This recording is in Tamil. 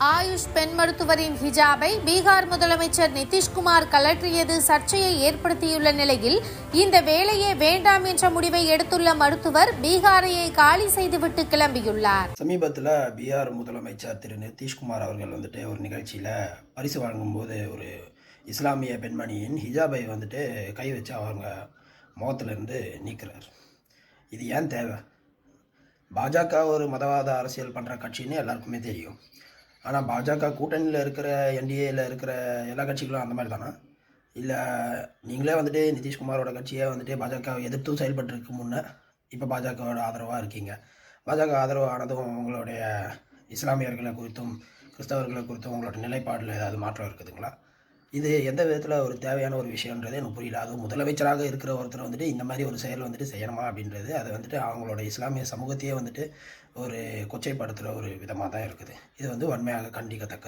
ஆயுஷ் பெண் மருத்துவரின் ஹிஜாபை பீகார் முதலமைச்சர் நிதிஷ்குமார் கழற்றியது சர்ச்சையை ஏற்படுத்தியுள்ள நிலையில் இந்த வேலையே வேண்டாம் என்ற முடிவை எடுத்துள்ள மருத்துவர் பீகாரையை காலி செய்துவிட்டு கிளம்பியுள்ளார். சமீபத்தில் பீகார் முதலமைச்சர் திரு நிதிஷ்குமார் அவர்கள் ஒரு நிகழ்ச்சியில் பரிசு வழங்கும் போது ஒரு இஸ்லாமிய பெண்மணியின் ஹிஜாபை கை வச்சு அவங்க முகத்திலிருந்து நீக்கிறார். இது ஏன் தேவை? பாஜக ஒரு மதவாத அரசியல் பண்ணுற கட்சின்னு எல்லாருக்குமே தெரியும். ஆனால் பாஜக கூட்டணியில் இருக்கிற என்டிஏயில் இருக்கிற எல்லா கட்சிகளும் அந்த மாதிரி தானே? இல்லை நீங்களே நிதிஷ்குமாரோட கட்சியை பாஜகவை எதிர்த்தும் செயல்பட்டுருக்கு முன்னே, இப்போ பாஜகவோட ஆதரவாக இருக்கீங்க. பாஜக ஆதரவு ஆனதும் உங்களுடைய இஸ்லாமியர்களை குறித்தும் கிறிஸ்தவர்களை குறித்தும் உங்களோட நிலைப்பாடில் ஏதாவது மாற்றம் இருக்குதுங்களா? இது எந்த விதத்தில் ஒரு தேவையான ஒரு விஷயன்றது எனக்கு புரியல. அதுவும் முதலமைச்சராக இருக்கிற ஒருத்தர் இந்த மாதிரி ஒரு செயல் செய்யணுமா அப்படின்றது அது அவங்களோட இஸ்லாமிய சமூகத்தையே ஒரு கொச்சைப்படுத்துகிற ஒரு விதமாக தான் இருக்குது. இது வன்மையாக கண்டிக்கத்தக்கது.